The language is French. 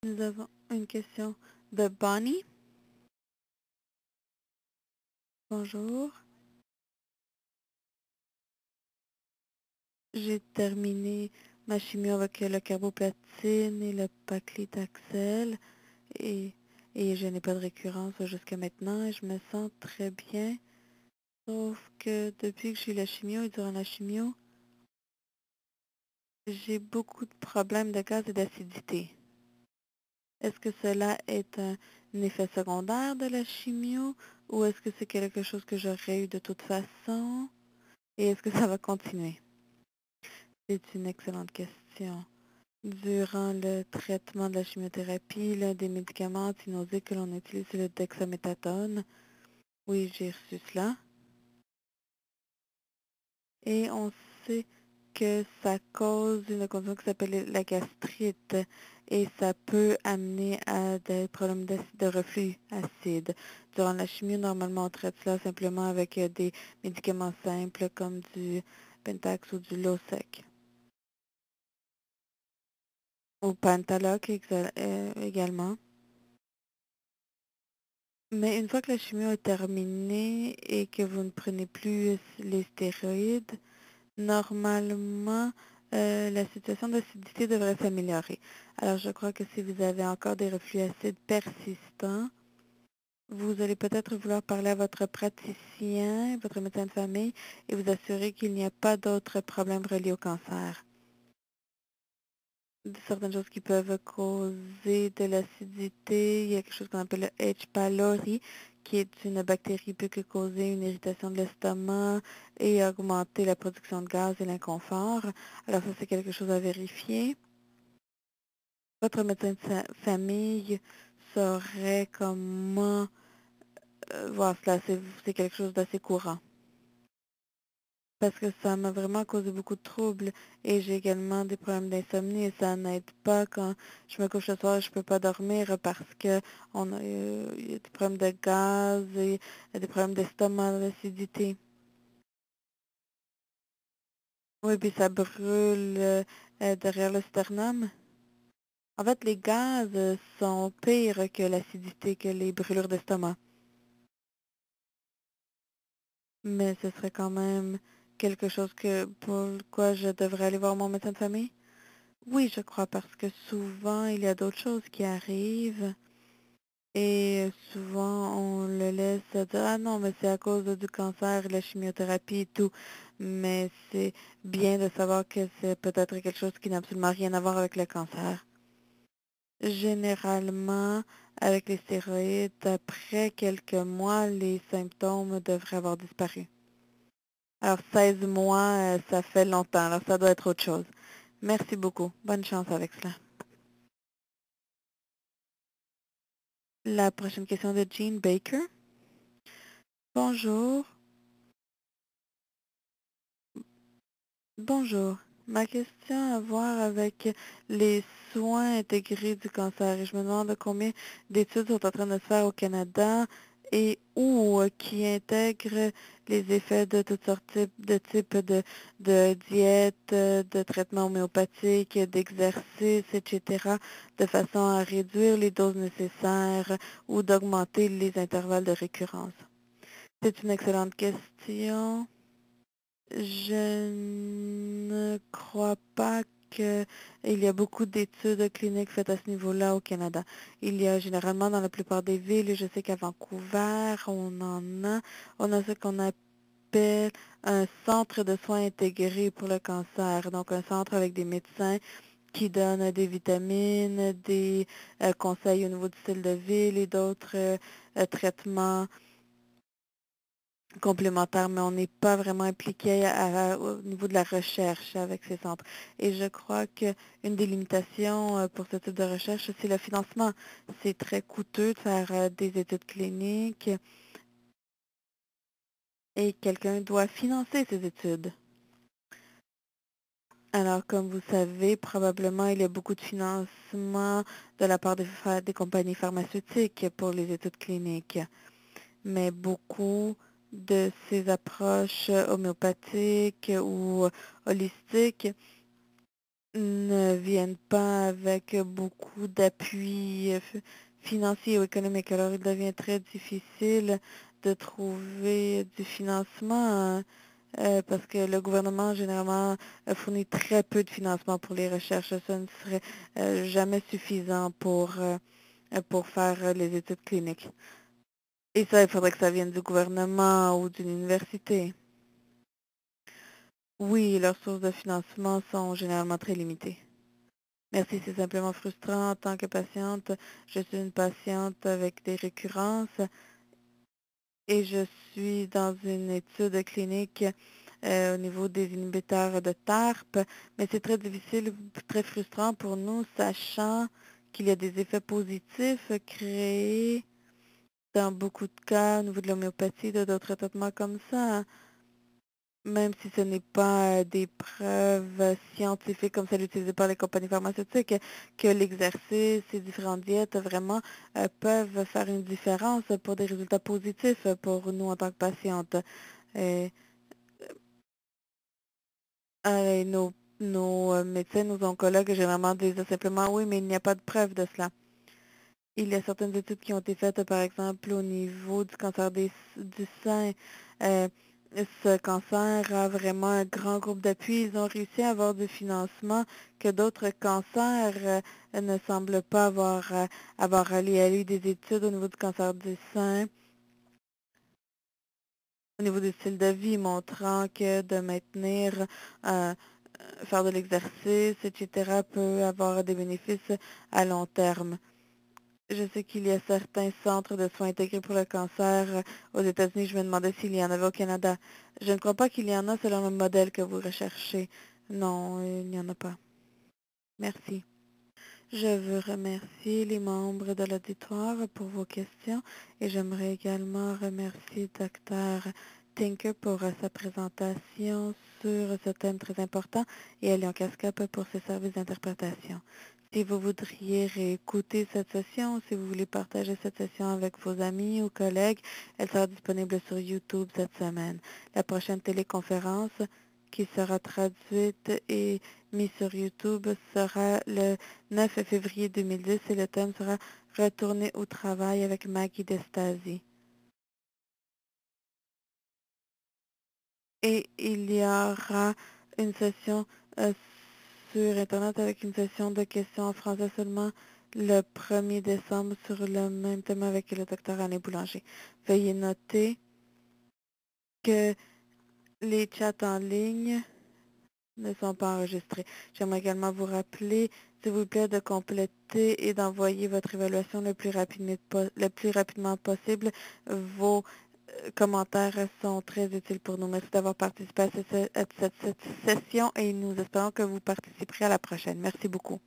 Nous avons une question de Bonnie. Bonjour. J'ai terminé ma chimio avec le carboplatine et le paclitaxel et, et je n'ai pas de récurrence jusqu'à maintenant et je me sens très bien. Sauf que depuis que j'ai eu la chimio et durant la chimio, j'ai beaucoup de problèmes de gaz et d'acidité. Est-ce que cela est un effet secondaire de la chimio ou est-ce que c'est quelque chose que j'aurais eu de toute façon? Et est-ce que ça va continuer? C'est une excellente question. Durant le traitement de la chimiothérapie, l'un des médicaments antinauséeux que l'on utilise, c'est le dexaméthasone. Oui, j'ai reçu cela. Et on sait que ça cause une condition qui s'appelle la gastrite et ça peut amener à des problèmes de reflux acide. Durant la chimio, normalement, on traite cela simplement avec des médicaments simples comme du Pentax ou du Losec. Ou Pentaloc également. Mais une fois que la chimio est terminée et que vous ne prenez plus les stéroïdes, normalement, la situation d'acidité devrait s'améliorer. Alors, je crois que si vous avez encore des reflux acides persistants, vous allez peut-être vouloir parler à votre praticien, votre médecin de famille, et vous assurer qu'il n'y a pas d'autres problèmes reliés au cancer. Certaines choses qui peuvent causer de l'acidité. Il y a quelque chose qu'on appelle le H. pylori, qui est une bactérie qui peut causer une irritation de l'estomac et augmenter la production de gaz et l'inconfort. Alors ça, c'est quelque chose à vérifier. Votre médecin de famille saurait comment voir cela. C'est quelque chose d'assez courant. Parce que ça m'a vraiment causé beaucoup de troubles et j'ai également des problèmes d'insomnie et ça n'aide pas quand je me couche le soir et je peux pas dormir parce que il y a des problèmes de gaz et des problèmes d'estomac, d'acidité. Oui, puis ça brûle derrière le sternum. En fait, les gaz sont pires que l'acidité, que les brûlures d'estomac. Mais ce serait quand même quelque chose pour quoi je devrais aller voir mon médecin de famille. Oui, je crois, parce que souvent, il y a d'autres choses qui arrivent et souvent, on le laisse dire, ah non, mais c'est à cause du cancer, la chimiothérapie et tout. Mais c'est bien de savoir que c'est peut-être quelque chose qui n'a absolument rien à voir avec le cancer. Généralement, avec les stéroïdes, après quelques mois, les symptômes devraient avoir disparu. Alors, 16 mois, ça fait longtemps, alors ça doit être autre chose. Merci beaucoup. Bonne chance avec cela. La prochaine question de Jean Baker. Bonjour. Bonjour. Ma question a à voir avec les soins intégrés du cancer et je me demande combien d'études sont en train de se faire au Canada et où qui intègrent les effets de toutes sortes de types de diètes, de traitements homéopathiques, d'exercices, etc., de façon à réduire les doses nécessaires ou d'augmenter les intervalles de récurrence. C'est une excellente question. Je ne crois pas qu'il y a beaucoup d'études cliniques faites à ce niveau-là au Canada. Il y a généralement dans la plupart des villes, je sais qu'à Vancouver, on a ce qu'on appelle un centre de soins intégrés pour le cancer. Donc un centre avec des médecins qui donnent des vitamines, des conseils au niveau du style de vie et d'autres traitements complémentaires, mais on n'est pas vraiment impliqué au niveau de la recherche avec ces centres. Et je crois qu'une des limitations pour ce type de recherche, c'est le financement. C'est très coûteux de faire des études cliniques et quelqu'un doit financer ces études. Alors, comme vous savez, probablement, il y a beaucoup de financement de la part des compagnies pharmaceutiques pour les études cliniques. Mais beaucoup de ces approches homéopathiques ou holistiques ne viennent pas avec beaucoup d'appui financier ou économique. Alors, il devient très difficile de trouver du financement parce que le gouvernement, généralement, fournit très peu de financement pour les recherches. Ça ne serait jamais suffisant pour faire les études cliniques. Et ça, il faudrait que ça vienne du gouvernement ou d'une université. Oui, leurs sources de financement sont généralement très limitées. Merci, c'est simplement frustrant en tant que patiente. Je suis une patiente avec des récurrences et je suis dans une étude clinique au niveau des inhibiteurs de TARP, mais c'est très difficile, très frustrant pour nous, sachant qu'il y a des effets positifs créés dans beaucoup de cas au niveau de l'homéopathie, de d'autres traitements comme ça. Même si ce n'est pas des preuves scientifiques comme celles utilisées par les compagnies pharmaceutiques, que l'exercice et différentes diètes vraiment peuvent faire une différence pour des résultats positifs pour nous en tant que patientes. Et, nos médecins, nos oncologues, généralement disent simplement oui, mais il n'y a pas de preuve de cela. Il y a certaines études qui ont été faites, par exemple, au niveau du cancer du sein. Euh, Ce cancer a vraiment un grand groupe d'appui. Ils ont réussi à avoir du financement que d'autres cancers ne semblent pas avoir. Il y a eu des études au niveau du cancer du sein, au niveau du style de vie, montrant que de maintenir, faire de l'exercice, etc., peut avoir des bénéfices à long terme. Je sais qu'il y a certains centres de soins intégrés pour le cancer aux États-Unis. Je me demandais s'il y en avait au Canada. Je ne crois pas qu'il y en a selon le modèle que vous recherchez. Non, il n'y en a pas. Merci. Je veux remercier les membres de l'auditoire pour vos questions et j'aimerais également remercier Dr. Tinker pour sa présentation sur ce thème très important et Elion Cascap pour ses services d'interprétation. Si vous voudriez réécouter cette session, si vous voulez partager cette session avec vos amis ou collègues, elle sera disponible sur YouTube cette semaine. La prochaine téléconférence qui sera traduite et mise sur YouTube sera le 9 février 2010 et le thème sera Retourner au travail avec Maggie Destasi. Et il y aura une session sur Internet avec une session de questions en français seulement le 1er décembre sur le même thème avec le docteur Anne Boulanger. Veuillez noter que les chats en ligne ne sont pas enregistrés. J'aimerais également vous rappeler, s'il vous plaît, de compléter et d'envoyer votre évaluation le plus rapidement possible. Vos commentaires sont très utiles pour nous. Merci d'avoir participé à cette session et nous espérons que vous participerez à la prochaine. Merci beaucoup.